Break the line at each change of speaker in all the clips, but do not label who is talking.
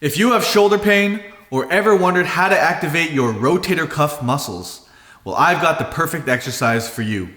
If you have shoulder pain or ever wondered how to activate your rotator cuff muscles, well, I've got the perfect exercise for you.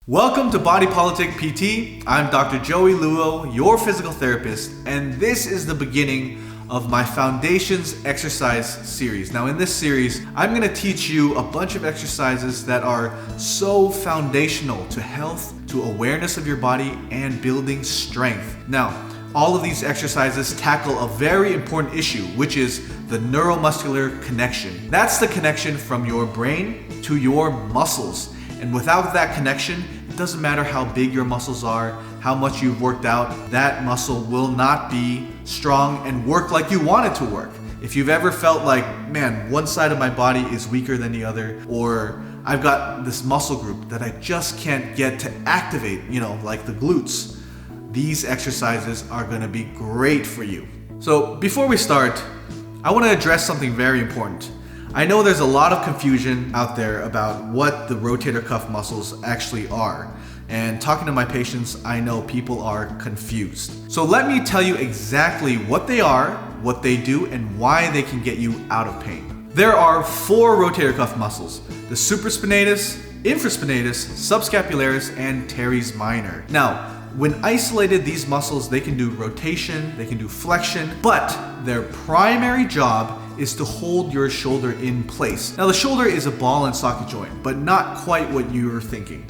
Welcome to Body Politic PT. I'm Dr. Joey Luo, your physical therapist, and this is the beginning of my Foundations exercise series. Now in this series, I'm going to teach you a bunch of exercises that are so foundational to health, to awareness of your body, and building strength. Now, all of these exercises tackle a very important issue, which is the neuromuscular connection. That's the connection from your brain to your muscles. And without that connection, it doesn't matter how big your muscles are, how much you've worked out, that muscle will not be strong and work like you want it to work. If you've ever felt like, man, one side of my body is weaker than the other, or I've got this muscle group that I just can't get to activate, like the glutes, these exercises are gonna be great for you. So before we start, I wanna address something very important. I know there's a lot of confusion out there about what the rotator cuff muscles actually are. And talking to my patients, I know people are confused. So let me tell you exactly what they are, what they do, and why they can get you out of pain. There are 4 rotator cuff muscles: the supraspinatus, infraspinatus, subscapularis, and teres minor. Now, when isolated, these muscles, they can do rotation, they can do flexion, but their primary job is to hold your shoulder in place. Now the shoulder is a ball and socket joint, but not quite what you're thinking.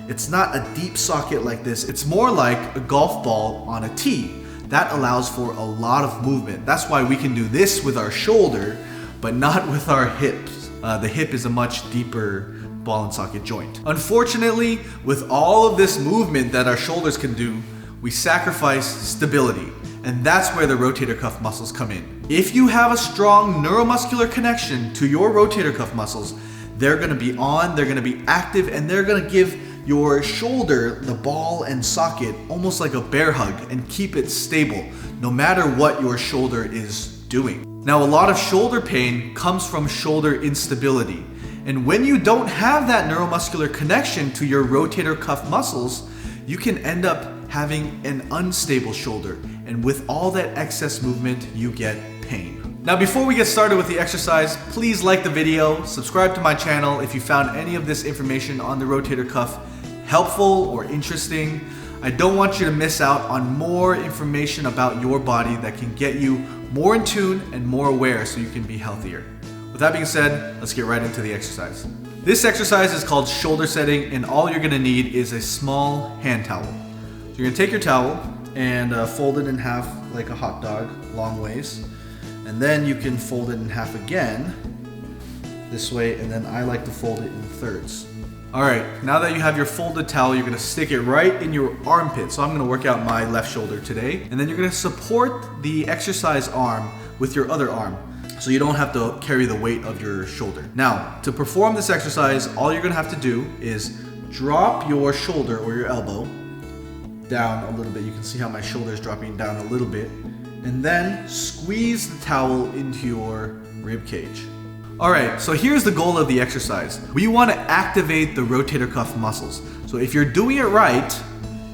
It's not a deep socket like this. It's more like a golf ball on a tee. That allows for a lot of movement. That's why we can do this with our shoulder, but not with our hips. The hip is a much deeper ball and socket joint. Unfortunately, with all of this movement that our shoulders can do, we sacrifice stability. And that's where the rotator cuff muscles come in. If you have a strong neuromuscular connection to your rotator cuff muscles, they're gonna be on, they're gonna be active, and they're gonna give your shoulder, the ball and socket, almost like a bear hug and keep it stable, no matter what your shoulder is doing. Now, a lot of shoulder pain comes from shoulder instability. And when you don't have that neuromuscular connection to your rotator cuff muscles, you can end up having an unstable shoulder. And with all that excess movement, you get pain. Now, before we get started with the exercise, please like the video, subscribe to my channel if you found any of this information on the rotator cuff helpful or interesting. I don't want you to miss out on more information about your body that can get you more in tune and more aware so you can be healthier. With that being said, let's get right into the exercise. This exercise is called shoulder setting, and all you're gonna need is a small hand towel. So you're gonna take your towel and fold it in half like a hot dog, long ways. And then you can fold it in half again, this way, and then I like to fold it in thirds. All right, now that you have your folded towel, you're gonna stick it right in your armpit. So I'm gonna work out my left shoulder today. And then you're gonna support the exercise arm with your other arm, so you don't have to carry the weight of your shoulder. Now, to perform this exercise, all you're gonna have to do is drop your shoulder or your elbow down a little bit. You can see how my shoulder is dropping down a little bit. And then squeeze the towel into your rib cage. All right, so here's the goal of the exercise. We want to activate the rotator cuff muscles. So if you're doing it right,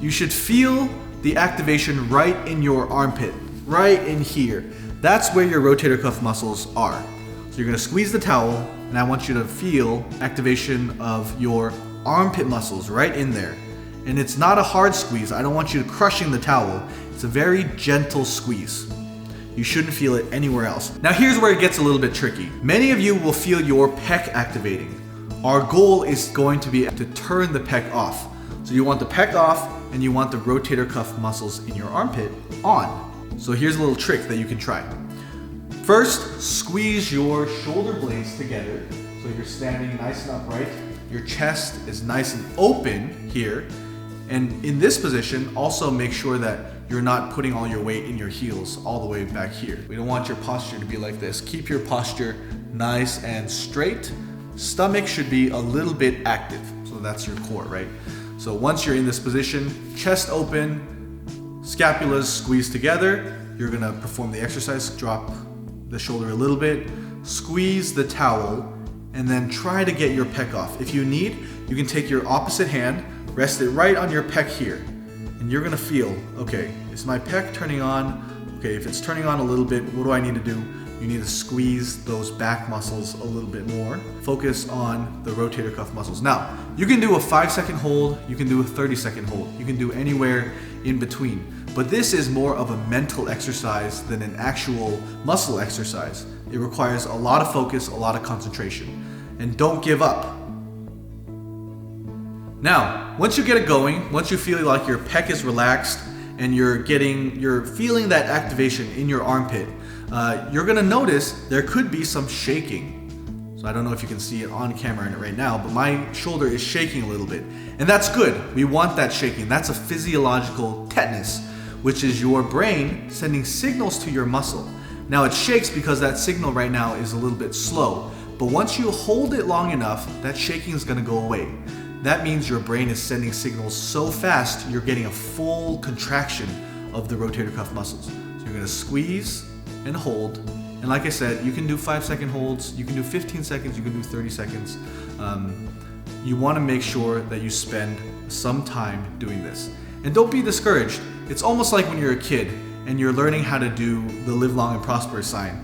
you should feel the activation right in your armpit, right in here. That's where your rotator cuff muscles are. So you're gonna squeeze the towel, and I want you to feel activation of your armpit muscles right in there. And it's not a hard squeeze. I don't want you crushing the towel. It's a very gentle squeeze. You shouldn't feel it anywhere else. Now here's where it gets a little bit tricky. Many of you will feel your pec activating. Our goal is going to be to turn the pec off. So you want the pec off, and you want the rotator cuff muscles in your armpit on. So here's a little trick that you can try. First, squeeze your shoulder blades together. So you're standing nice and upright. Your chest is nice and open here. And in this position, also make sure that you're not putting all your weight in your heels all the way back here. We don't want your posture to be like this. Keep your posture nice and straight. Stomach should be a little bit active. So that's your core, right? So once you're in this position, chest open, scapulas squeezed together, you're gonna perform the exercise. Drop the shoulder a little bit, squeeze the towel, and then try to get your pec off. If you need, you can take your opposite hand, rest it right on your pec here. And you're gonna feel, okay, is my pec turning on? Okay, if it's turning on a little bit, what do I need to do? You need to squeeze those back muscles a little bit more. Focus on the rotator cuff muscles. Now, you can do a 5-second hold, you can do a 30-second hold, you can do anywhere in between. But this is more of a mental exercise than an actual muscle exercise. It requires a lot of focus, a lot of concentration. And don't give up. Now, once you get it going, once you feel like your pec is relaxed and you're feeling that activation in your armpit, you're gonna notice there could be some shaking. So I don't know if you can see it on camera right now, but my shoulder is shaking a little bit. And that's good. We want that shaking. That's a physiological tetanus, which is your brain sending signals to your muscle. Now it shakes because that signal right now is a little bit slow, but once you hold it long enough, that shaking is gonna go away. That means your brain is sending signals so fast, you're getting a full contraction of the rotator cuff muscles. So you're gonna squeeze and hold. And like I said, you can do 5-second holds, you can do 15 seconds, you can do 30 seconds. You wanna make sure that you spend some time doing this. And don't be discouraged. It's almost like when you're a kid and you're learning how to do the live long and prosper sign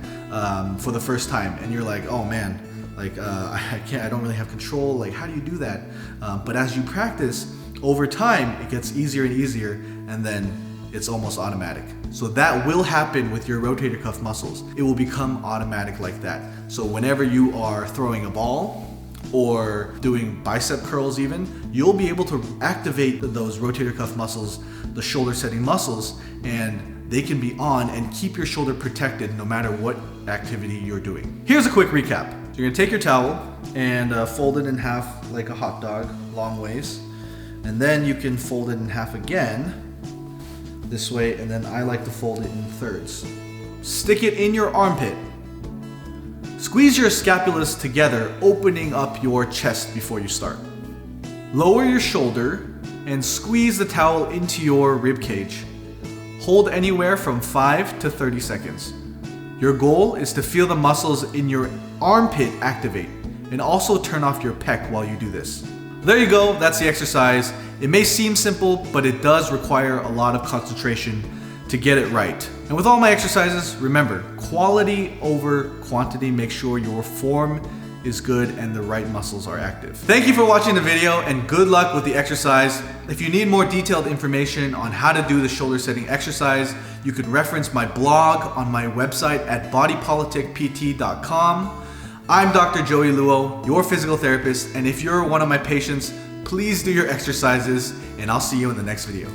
for the first time. And you're like, oh man, I don't really have control. Like, how do you do that? But as you practice, over time, it gets easier and easier, and then it's almost automatic. So that will happen with your rotator cuff muscles. It will become automatic like that. So whenever you are throwing a ball or doing bicep curls even, you'll be able to activate those rotator cuff muscles, the shoulder setting muscles, and they can be on and keep your shoulder protected no matter what activity you're doing. Here's a quick recap. So you're gonna take your towel and fold it in half like a hot dog, long ways. And then you can fold it in half again, this way, and then I like to fold it in thirds. Stick it in your armpit. Squeeze your scapulas together, opening up your chest before you start. Lower your shoulder and squeeze the towel into your rib cage. Hold anywhere from 5 to 30 seconds. Your goal is to feel the muscles in your armpit activate, and also turn off your pec while you do this. There you go, that's the exercise. It may seem simple, but it does require a lot of concentration to get it right. And with all my exercises, remember, quality over quantity. Make sure your form is good and the right muscles are active. Thank you for watching the video, and good luck with the exercise. If you need more detailed information on how to do the shoulder setting exercise, you could reference my blog on my website at bodypoliticpt.com. I'm Dr. Joey Luo, your physical therapist, and if you're one of my patients, please do your exercises, and I'll see you in the next video.